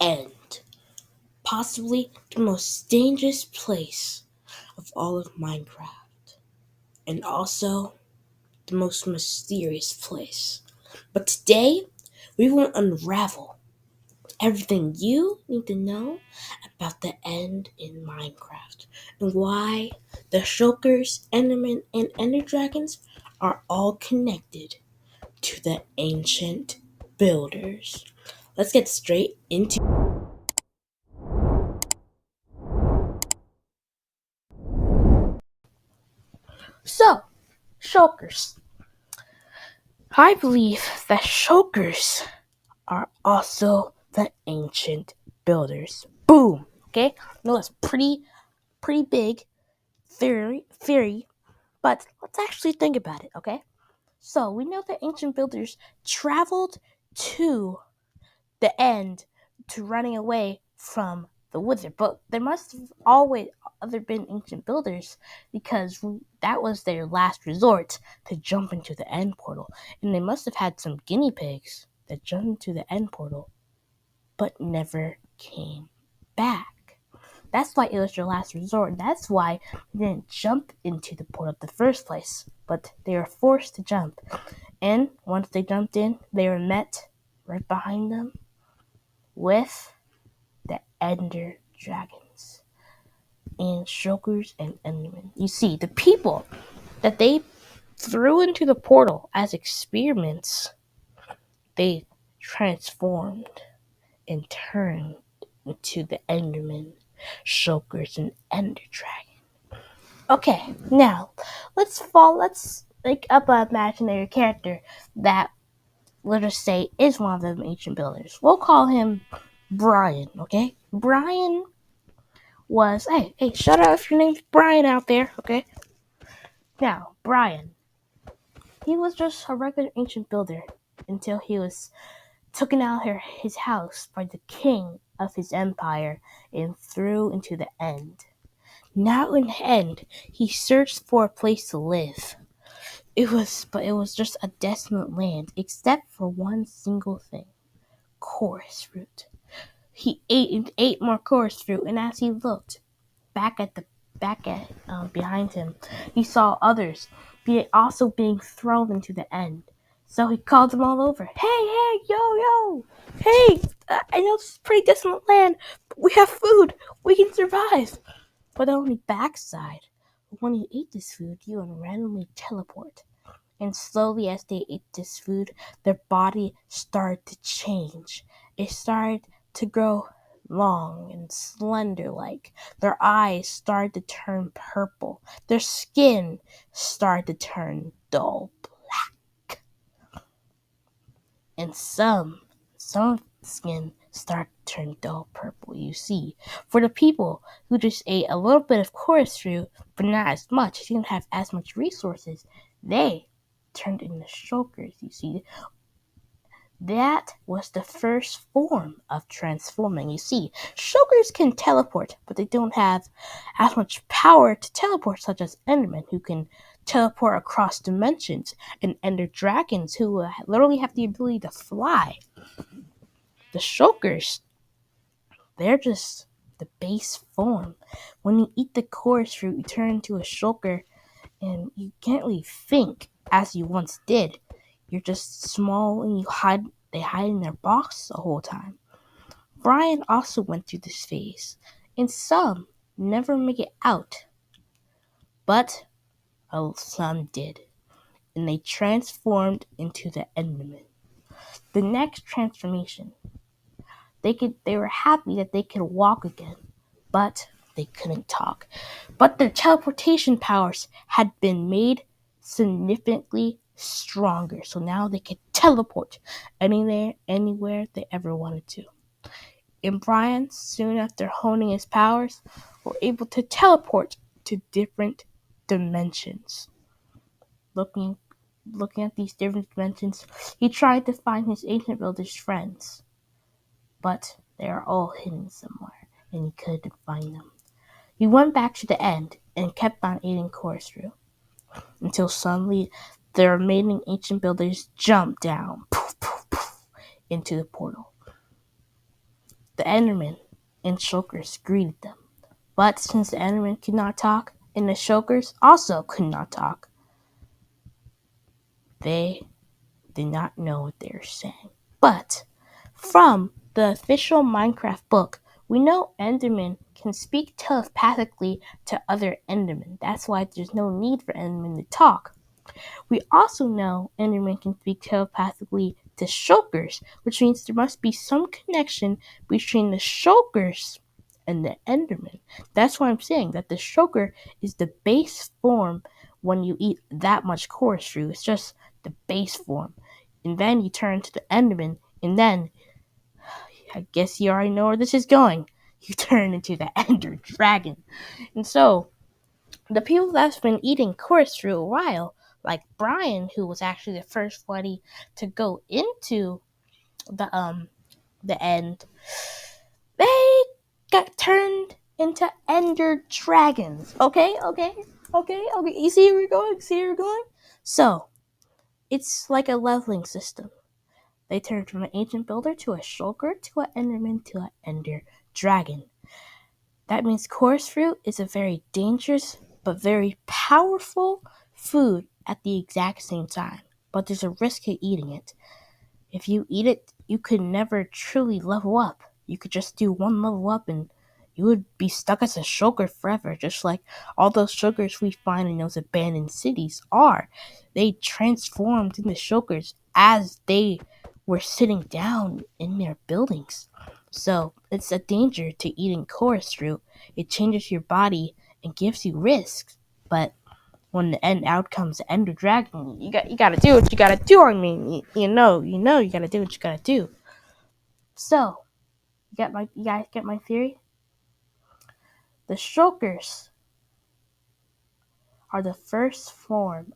end. Possibly the most dangerous place of all of Minecraft. And also the most mysterious place. But today, we will unravel everything you need to know about the end in Minecraft and why the Shulkers, Endermen, and Ender Dragons are all connected to the ancient builders. Let's get straight into. So, Shulkers. I believe that Shulkers are also the ancient builders. Boom. Okay, no, that's pretty big theory, but let's actually think about it. Okay, so we know that ancient builders traveled to the end to running away from the wizard, but there must have always other been ancient builders because that was their last resort to jump into the end portal, and they must have had some guinea pigs that jumped into the end portal but never came back. That's why it was their last resort. That's why they didn't jump into the portal in the first place, but they were forced to jump. And once they jumped in, they were met right behind them with the Ender Dragons and Shulkers and Endermen. You see, the people that they threw into the portal as experiments, they transformed and turned into the Endermen, Shulkers, and Ender Dragon. Okay, now let's make up an imaginary character that, let us say, is one of them ancient builders. We'll call him Brian, okay? Brian was, hey, shout out if your name's Brian out there, okay? Now, Brian, he was just a regular ancient builder until he was taken out of his house by the king of his empire and threw into the end. Now in the end, he searched for a place to live. It was just a desolate land, except for one single thing: chorus fruit. He ate and ate more chorus fruit, and as he looked back at behind him, he saw others also being thrown into the end. So he called them all over. Hey, yo, hey! I know this is pretty desolate land, but we have food. We can survive. But on the backside, when you eat this food, you will randomly teleport. And slowly, as they ate this food, their body started to change. It started to grow long and slender like. Their eyes started to turn purple. Their skin started to turn dull black. And some skin started to turn dull purple, you see. For the people who just ate a little bit of chorus fruit, but not as much, didn't have as much resources, they turned into shulkers, you see. That was the first form of transforming. You see, shulkers can teleport, but they don't have as much power to teleport, such as Endermen, who can teleport across dimensions, and Ender Dragons, who literally have the ability to fly. The shulkers, they're just the base form. When you eat the chorus fruit, you turn into a shulker, and you can't really think as you once did. You're just small and they hide in their box the whole time. Brian also went through this phase, and some never make it out. But some did, and they transformed into the Enderman. The next transformation, they were happy that they could walk again, but they couldn't talk. But their teleportation powers had been made significantly stronger, so now they could teleport anywhere they ever wanted to. And Brian, soon after honing his powers, were able to teleport to different dimensions. Looking at these different dimensions, he tried to find his ancient builder's friends, but they are all hidden somewhere, and he couldn't find them. He went back to the end and kept on eating chorus fruit until suddenly the remaining ancient builders jumped down, poof, poof, poof, into the portal. The Enderman and Shulkers greeted them. But since the Enderman could not talk, and the Shulkers also could not talk, they did not know what they were saying. But from the official Minecraft book, we know Endermen can speak telepathically to other Endermen. That's why there's no need for Endermen to talk. We also know Endermen can speak telepathically to Shulkers, which means there must be some connection between the Shulkers and the Enderman. That's why I'm saying that the Shulker is the base form when you eat that much chorus fruit. It's just the base form. And then you turn to the Enderman, and then, I guess you already know where this is going, you turn into the Ender Dragon. And so, the people that's been eating chorus for a while, like Brian, who was actually the first buddy to go into the end, they got turned into Ender Dragons. Okay. You see where we're going? So, it's like a leveling system. They turned from an ancient builder to a shulker to an enderman to an ender dragon. That means chorus fruit is a very dangerous but very powerful food at the exact same time. But there's a risk of eating it. If you eat it, you could never truly level up. You could just do one level up and you would be stuck as a shulker forever, just like all those shulkers we find in those abandoned cities are. They transformed into shulkers as they were sitting down in their buildings. So it's a danger to eating chorus fruit. It changes your body and gives you risks. But when the end outcome's the Ender Dragon, you gotta do what you gotta do. I mean, you know, you gotta do what you gotta do. So, you guys get my theory? The Shulkers are the first form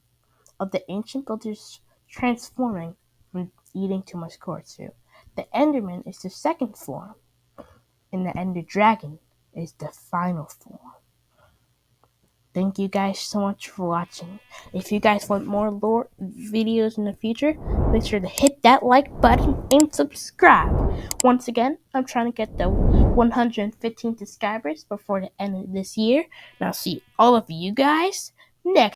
of the ancient builders transforming from eating too much chorus fruit. The Enderman is the second form, and the Ender Dragon is the final form. Thank you guys so much for watching. If you guys want more lore videos in the future, make sure to hit that like button and subscribe. Once again, I'm trying to get the 115 subscribers before the end of this year. And I'll see all of you guys next